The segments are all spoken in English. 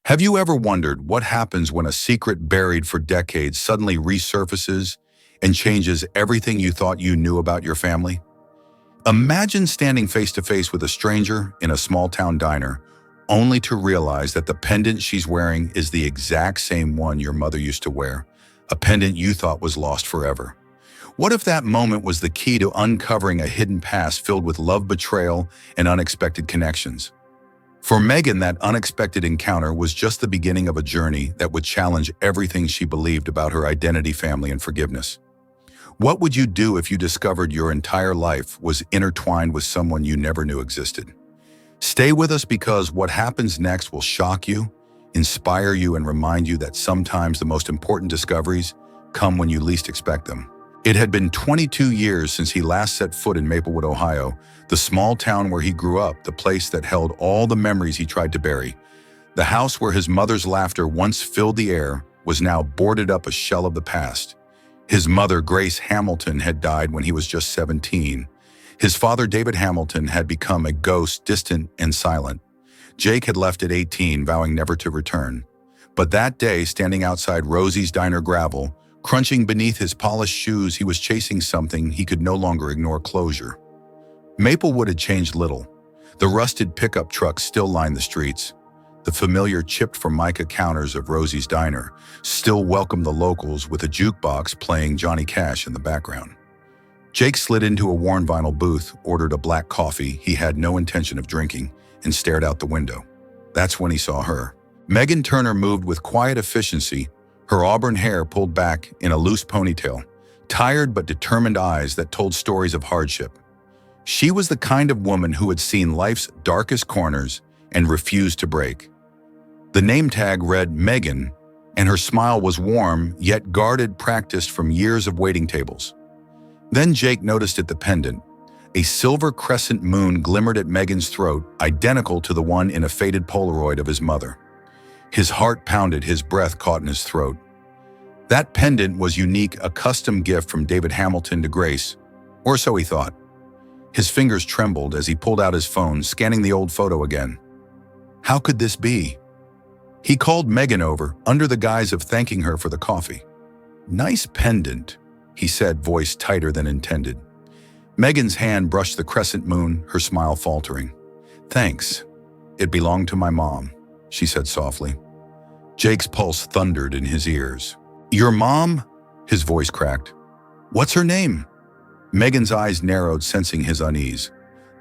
Have you ever wondered what happens when a secret buried for decades suddenly resurfaces and changes everything you thought you knew about your family? Imagine standing face to face with a stranger in a small town diner, only to realize that the pendant she's wearing is the exact same one your mother used to wear, a pendant you thought was lost forever. What if that moment was the key to uncovering a hidden past filled with love, betrayal, and unexpected connections? For Megan, that unexpected encounter was just the beginning of a journey that would challenge everything she believed about her identity, family, and forgiveness. What would you do if you discovered your entire life was intertwined with someone you never knew existed? Stay with us, because what happens next will shock you, inspire you, and remind you that sometimes the most important discoveries come when you least expect them. It had been 22 years since he last set foot in Maplewood, Ohio, the small town where he grew up, the place that held all the memories he tried to bury. The house where his mother's laughter once filled the air was now boarded up, a shell of the past. His mother, Grace Hamilton, had died when he was just 17. His father, David Hamilton, had become a ghost, distant and silent. Jake had left at 18, vowing never to return. But that day, standing outside Rosie's Diner Gravel, crunching beneath his polished shoes, he was chasing something he could no longer ignore: closure. Maplewood had changed little. The rusted pickup trucks still lined the streets. The familiar chipped formica counters of Rosie's Diner still welcomed the locals, with a jukebox playing Johnny Cash in the background. Jake slid into a worn vinyl booth, ordered a black coffee he had no intention of drinking, and stared out the window. That's when he saw her. Megan Turner moved with quiet efficiency, her auburn hair pulled back in a loose ponytail, tired but determined eyes that told stories of hardship. She was the kind of woman who had seen life's darkest corners and refused to break. The name tag read Megan, and her smile was warm yet guarded, practiced from years of waiting tables. Then Jake noticed the pendant. A silver crescent moon glimmered at Megan's throat, identical to the one in a faded Polaroid of his mother. His heart pounded, his breath caught in his throat. That pendant was unique, a custom gift from David Hamilton to Grace, or so he thought. His fingers trembled as he pulled out his phone, scanning the old photo again. How could this be? He called Megan over, under the guise of thanking her for the coffee. "Nice pendant," he said, voice tighter than intended. Megan's hand brushed the crescent moon, her smile faltering. "Thanks. It belonged to my mom," she said softly. Jake's pulse thundered in his ears. "Your mom?" His voice cracked. "What's her name?" Megan's eyes narrowed, sensing his unease.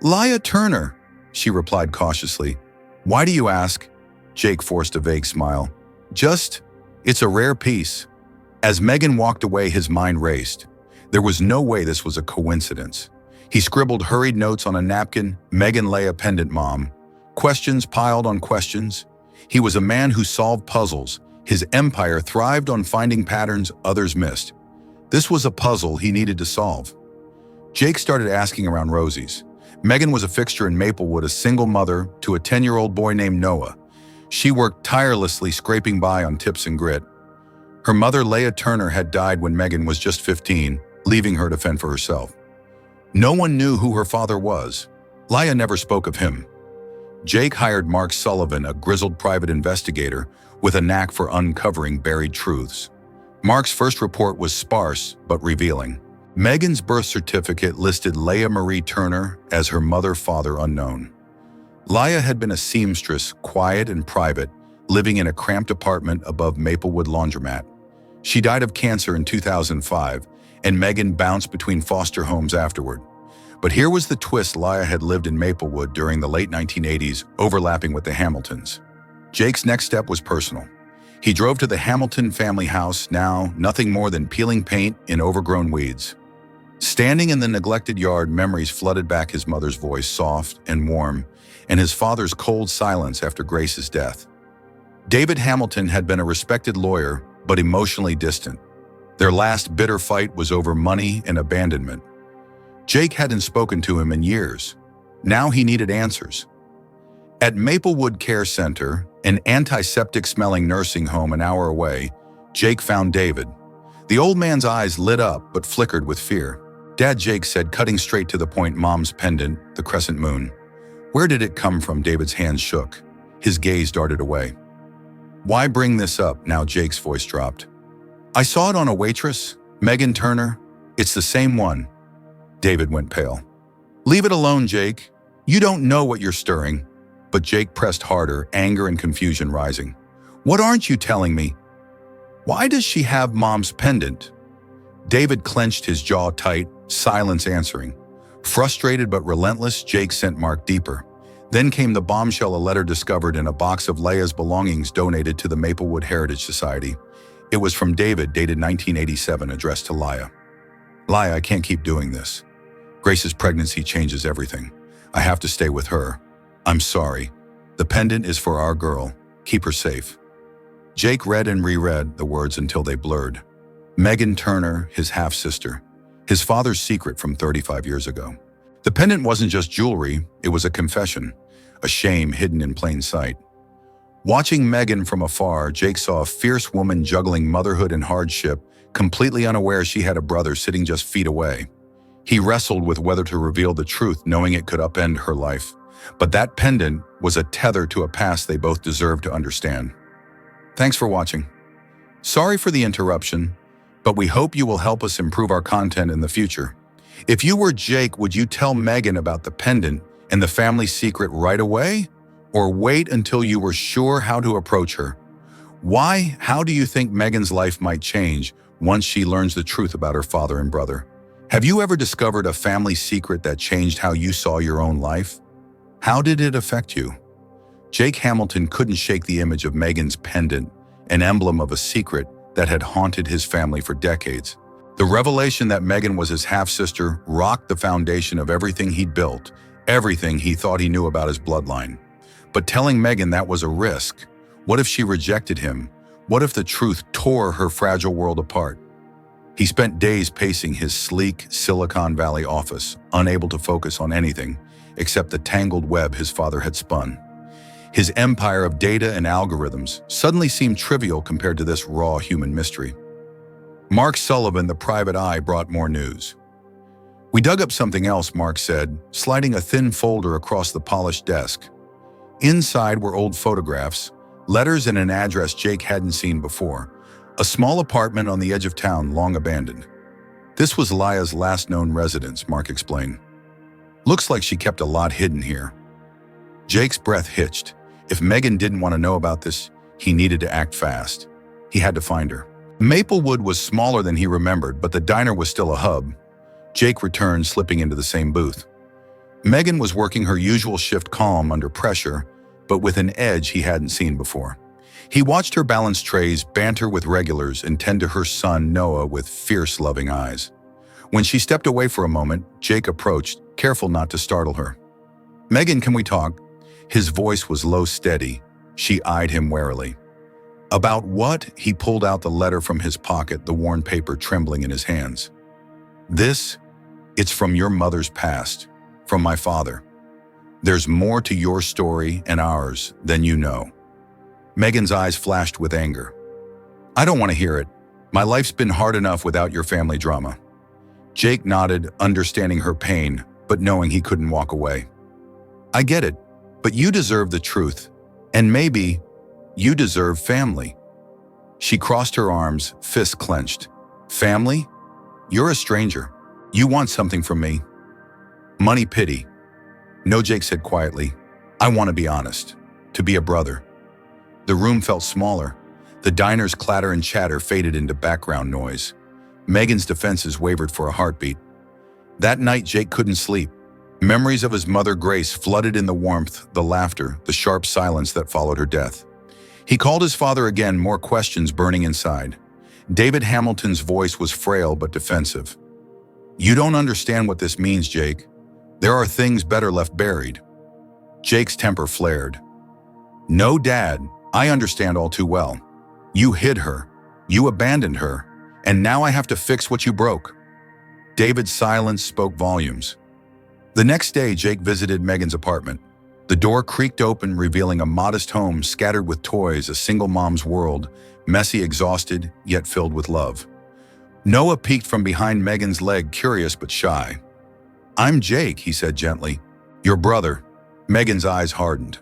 "Leah Turner," she replied cautiously. "Why do you ask?" Jake forced a vague smile. It's a rare piece." As Megan walked away, his mind raced. There was no way this was a coincidence. He scribbled hurried notes on a napkin: Megan Leah pendant mom. Questions piled on questions. He was a man who solved puzzles. His empire thrived on finding patterns others missed. This was a puzzle he needed to solve. Jake started asking around Rosie's. Megan was a fixture in Maplewood, a single mother to a 10-year-old boy named Noah. She worked tirelessly, scraping by on tips and grit. Her mother, Leah Turner, had died when Megan was just 15, leaving her to fend for herself. No one knew who her father was. Leah never spoke of him. Jake hired Mark Sullivan, a grizzled private investigator with a knack for uncovering buried truths. Mark's first report was sparse but revealing. Megan's birth certificate listed Leah Marie Turner as her mother, father unknown. Leah had been a seamstress, quiet and private, living in a cramped apartment above Maplewood Laundromat. She died of cancer in 2005, and Megan bounced between foster homes afterward. But here was the twist: Leah had lived in Maplewood during the late 1980s, overlapping with the Hamiltons. Jake's next step was personal. He drove to the Hamilton family house, now nothing more than peeling paint in overgrown weeds. Standing in the neglected yard, memories flooded back: his mother's voice, soft and warm, and his father's cold silence after Grace's death. David Hamilton had been a respected lawyer, but emotionally distant. Their last bitter fight was over money and abandonment. Jake hadn't spoken to him in years. Now he needed answers. At Maplewood Care Center, an antiseptic-smelling nursing home an hour away, Jake found David. The old man's eyes lit up but flickered with fear. "Dad," Jake said, cutting straight to the point, "Mom's pendant, the crescent moon. Where did it come from?" David's hands shook. His gaze darted away. Why bring this up? Now Jake's voice dropped. I saw it on a waitress, Megan Turner. It's the same one. David went pale. Leave it alone, Jake. You don't know what you're stirring. But Jake pressed harder, anger and confusion rising. What aren't you telling me? Why does she have Mom's pendant? David clenched his jaw tight, silence answering. Frustrated but relentless, Jake sent Mark deeper. Then came the bombshell: a letter discovered in a box of Leia's belongings donated to the Maplewood Heritage Society. It was from David, dated 1987, addressed to Leia. Leia, I can't keep doing this. Grace's pregnancy changes everything. I have to stay with her. I'm sorry. The pendant is for our girl. Keep her safe. Jake read and reread the words until they blurred. Megan Turner, his half-sister. His father's secret from 35 years ago. The pendant wasn't just jewelry, it was a confession, a shame hidden in plain sight. Watching Megan from afar, Jake saw a fierce woman juggling motherhood and hardship, completely unaware she had a brother sitting just feet away. He wrestled with whether to reveal the truth, knowing it could upend her life. But that pendant was a tether to a past they both deserved to understand. Thanks for watching. Sorry for the interruption, but we hope you will help us improve our content in the future. If you were Jake, would you tell Megan about the pendant and the family secret right away? Or wait until you were sure how to approach her? Why? How do you think Megan's life might change once she learns the truth about her father and brother? Have you ever discovered a family secret that changed how you saw your own life? How did it affect you? Jake Hamilton couldn't shake the image of Megan's pendant, an emblem of a secret that had haunted his family for decades. The revelation that Megan was his half-sister rocked the foundation of everything he'd built, everything he thought he knew about his bloodline. But telling Megan that was a risk. What if she rejected him? What if the truth tore her fragile world apart? He spent days pacing his sleek Silicon Valley office, unable to focus on anything except the tangled web his father had spun. His empire of data and algorithms suddenly seemed trivial compared to this raw human mystery. Mark Sullivan, the private eye, brought more news. We dug up something else, Mark said, sliding a thin folder across the polished desk. Inside were old photographs, letters and an address Jake hadn't seen before. A small apartment on the edge of town, long abandoned. This was Leia's last known residence, Mark explained. Looks like she kept a lot hidden here. Jake's breath hitched. If Megan didn't want to know about this, he needed to act fast. He had to find her. Maplewood was smaller than he remembered, but the diner was still a hub. Jake returned, slipping into the same booth. Megan was working her usual shift, calm under pressure, but with an edge he hadn't seen before. He watched her balance trays, banter with regulars, and tend to her son Noah with fierce, loving eyes. When she stepped away for a moment, Jake approached, careful not to startle her. Megan, can we talk? His voice was low, steady. She eyed him warily. About what? He pulled out the letter from his pocket, the worn paper trembling in his hands. It's from your mother's past, from my father. There's more to your story and ours than you know. Megan's eyes flashed with anger. I don't want to hear it. My life's been hard enough without your family drama. Jake nodded, understanding her pain, but knowing he couldn't walk away. I get it, but you deserve the truth. And maybe you deserve family. She crossed her arms, fists clenched. Family? You're a stranger. You want something from me. Money, pity. No, Jake said quietly. I want to be honest. To be a brother. The room felt smaller. The diner's clatter and chatter faded into background noise. Megan's defenses wavered for a heartbeat. That night, Jake couldn't sleep. Memories of his mother, Grace, flooded in the warmth, the laughter, the sharp silence that followed her death. He called his father again, more questions burning inside. David Hamilton's voice was frail but defensive. You don't understand what this means, Jake. There are things better left buried. Jake's temper flared. No, Dad, I understand all too well. You hid her. You abandoned her. And now I have to fix what you broke. David's silence spoke volumes. The next day, Jake visited Megan's apartment. The door creaked open, revealing a modest home scattered with toys, a single mom's world, messy, exhausted, yet filled with love. Noah peeked from behind Megan's leg, curious but shy. I'm Jake, he said gently. Your brother. Megan's eyes hardened.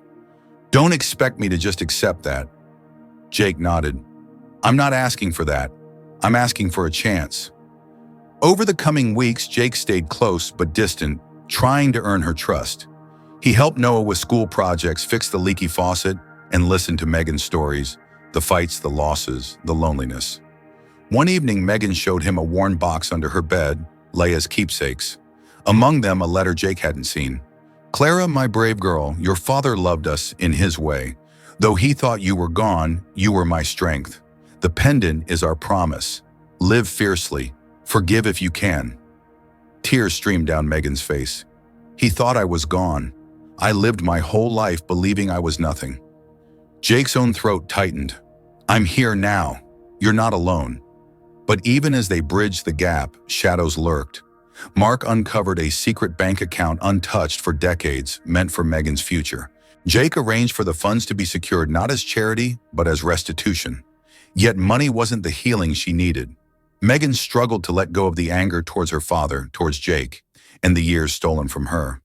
Don't expect me to just accept that. Jake nodded. I'm not asking for that. I'm asking for a chance. Over the coming weeks, Jake stayed close but distant, trying to earn her trust. He helped Noah with school projects, fixed the leaky faucet, and listened to Megan's stories, the fights, the losses, the loneliness. One evening, Megan showed him a worn box under her bed, Leia's keepsakes. Among them, a letter Jake hadn't seen. Clara, my brave girl, your father loved us in his way. Though he thought you were gone, you were my strength. The pendant is our promise. Live fiercely. Forgive if you can. Tears streamed down Megan's face. He thought I was gone. I lived my whole life believing I was nothing. Jake's own throat tightened. I'm here now. You're not alone. But even as they bridged the gap, shadows lurked. Mark uncovered a secret bank account untouched for decades, meant for Megan's future. Jake arranged for the funds to be secured not as charity, but as restitution. Yet money wasn't the healing she needed. Megan struggled to let go of the anger towards her father, towards Jake, and the years stolen from her.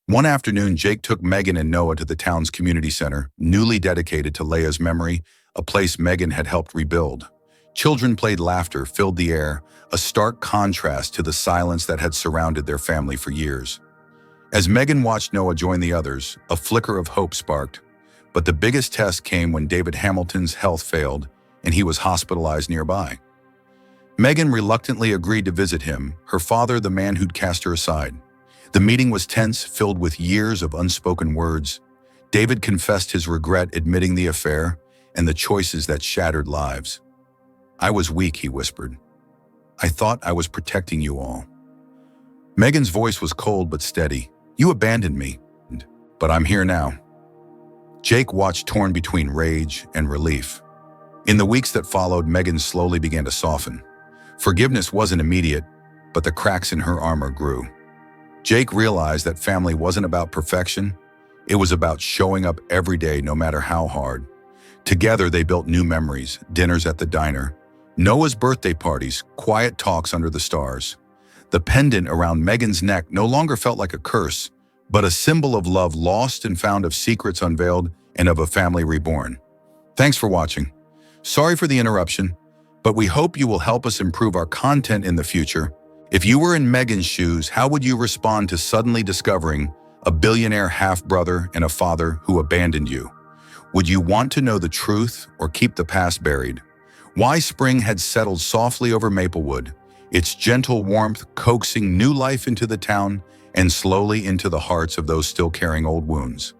One afternoon, Jake took Megan and Noah to the town's community center, newly dedicated to Leia's memory, a place Megan had helped rebuild. Children played, laughter filled the air, a stark contrast to the silence that had surrounded their family for years. As Megan watched Noah join the others, a flicker of hope sparked. But the biggest test came when David Hamilton's health failed and he was hospitalized nearby. Megan reluctantly agreed to visit him, her father the man who'd cast her aside. The meeting was tense, filled with years of unspoken words. David confessed his regret, admitting the affair and the choices that shattered lives. I was weak, he whispered. I thought I was protecting you all. Megan's voice was cold but steady. You abandoned me, but I'm here now. Jake watched, torn between rage and relief. In the weeks that followed, Megan slowly began to soften. Forgiveness wasn't immediate, but the cracks in her armor grew. Jake realized that family wasn't about perfection. It was about showing up every day, no matter how hard. Together, they built new memories, dinners at the diner, Noah's birthday parties, quiet talks under the stars. The pendant around Megan's neck no longer felt like a curse, but a symbol of love lost and found, of secrets unveiled, and of a family reborn. Thanks for watching. Sorry for the interruption, but we hope you will help us improve our content in the future. If you were in Megan's shoes, how would you respond to suddenly discovering a billionaire half-brother and a father who abandoned you? Would you want to know the truth or keep the past buried? Why spring had settled softly over Maplewood, its gentle warmth coaxing new life into the town and slowly into the hearts of those still carrying old wounds.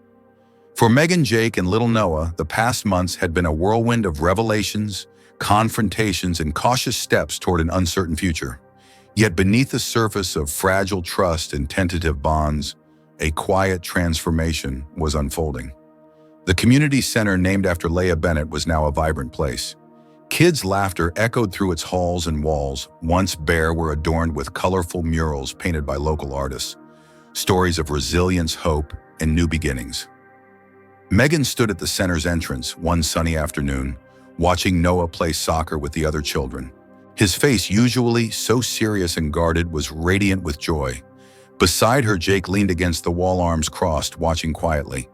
For Megan, Jake, and little Noah, the past months had been a whirlwind of revelations, confrontations, and cautious steps toward an uncertain future. Yet beneath the surface of fragile trust and tentative bonds, a quiet transformation was unfolding. The community center named after Leia Bennett was now a vibrant place. Kids' laughter echoed through its halls, and walls, once bare, were adorned with colorful murals painted by local artists. Stories of resilience, hope, and new beginnings. Megan stood at the center's entrance one sunny afternoon, watching Noah play soccer with the other children. His face, usually so serious and guarded, was radiant with joy. Beside her, Jake leaned against the wall, arms crossed, watching quietly.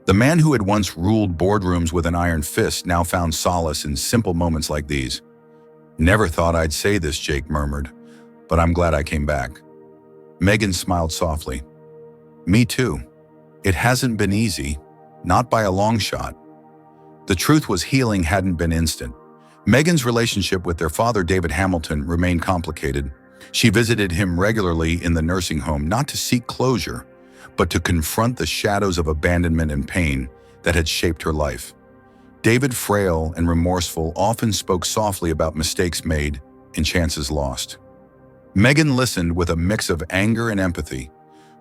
The man who had once ruled boardrooms with an iron fist now found solace in simple moments like these. Never thought I'd say this, Jake murmured, but I'm glad I came back. Megan smiled softly. Me too. It hasn't been easy, not by a long shot. The truth was, healing hadn't been instant. Megan's relationship with their father, David Hamilton, remained complicated. She visited him regularly in the nursing home, not to seek closure, but to confront the shadows of abandonment and pain that had shaped her life. David, frail and remorseful, often spoke softly about mistakes made and chances lost. Megan listened with a mix of anger and empathy.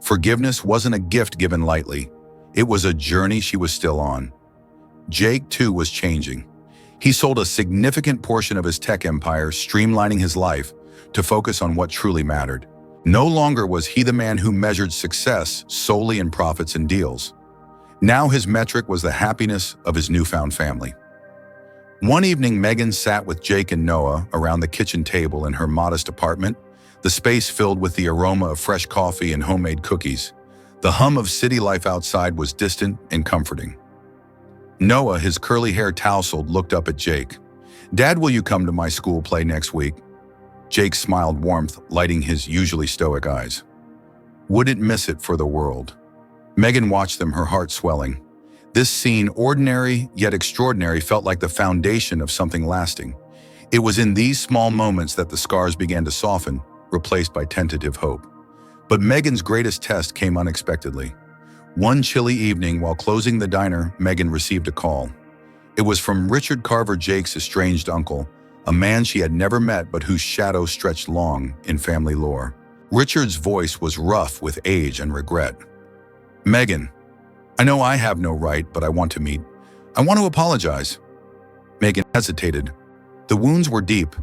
Forgiveness wasn't a gift given lightly. It was a journey she was still on. Jake, too, was changing. He sold a significant portion of his tech empire, streamlining his life to focus on what truly mattered. No longer was he the man who measured success solely in profits and deals. Now his metric was the happiness of his newfound family. One evening, Megan sat with Jake and Noah around the kitchen table in her modest apartment, the space filled with the aroma of fresh coffee and homemade cookies. The hum of city life outside was distant and comforting. Noah, his curly hair tousled, looked up at Jake. "Dad, will you come to my school play next week?" Jake smiled warmth, lighting his usually stoic eyes. Wouldn't miss it for the world. Megan watched them, her heart swelling. This scene, ordinary yet extraordinary, felt like the foundation of something lasting. It was in these small moments that the scars began to soften, replaced by tentative hope. But Megan's greatest test came unexpectedly. One chilly evening, while closing the diner, Megan received a call. It was from Richard Carver, Jake's estranged uncle, a man she had never met but whose shadow stretched long in family lore. Richard's voice was rough with age and regret. "Megan, I know I have no right, but I want to meet. I want to apologize." Megan hesitated. The wounds were deep.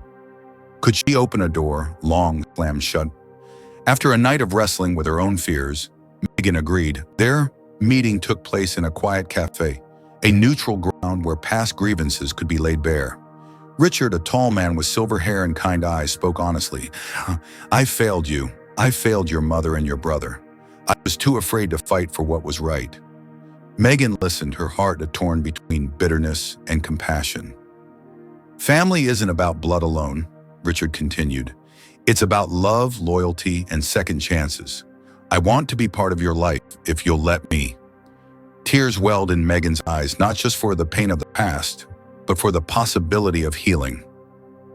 Could she open a door, long slammed shut? After a night of wrestling with her own fears, Megan agreed. Their meeting took place in a quiet cafe, a neutral ground where past grievances could be laid bare. Richard, a tall man with silver hair and kind eyes, spoke honestly. "I failed you. I failed your mother and your brother. I was too afraid to fight for what was right." Megan listened, her heart torn between bitterness and compassion. "Family isn't about blood alone," Richard continued. "It's about love, loyalty, and second chances. I want to be part of your life if you'll let me." Tears welled in Megan's eyes, not just for the pain of the past, but for the possibility of healing.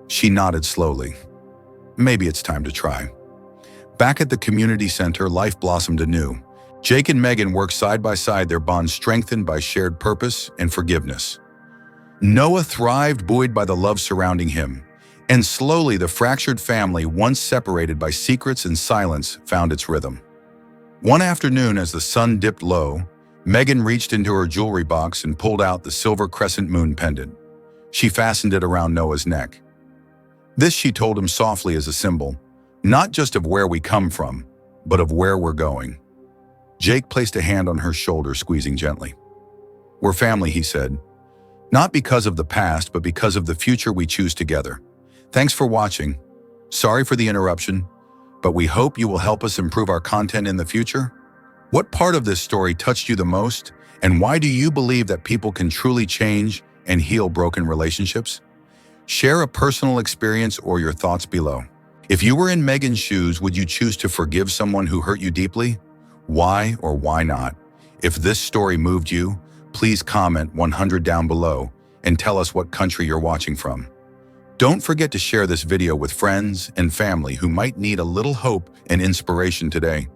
She nodded slowly. Maybe it's time to try. Back at the community center, life blossomed anew. Jake and Megan worked side by side, their bond strengthened by shared purpose and forgiveness. Noah thrived, buoyed by the love surrounding him. And slowly, the fractured family, once separated by secrets and silence, found its rhythm. One afternoon, as the sun dipped low, Megan reached into her jewelry box and pulled out the silver crescent moon pendant. She fastened it around Noah's neck. This, she told him softly, is a symbol, not just of where we come from, but of where we're going. Jake placed a hand on her shoulder, squeezing gently. "We're family," he said. "Not because of the past, but because of the future we choose together. Thanks for watching. Sorry for the interruption, but we hope you will help us improve our content in the future." What part of this story touched you the most, and why do you believe that people can truly change and heal broken relationships? Share a personal experience or your thoughts below. If you were in Megan's shoes, would you choose to forgive someone who hurt you deeply? Why or why not? If this story moved you, please comment 100 down below and tell us what country you're watching from. Don't forget to share this video with friends and family who might need a little hope and inspiration today.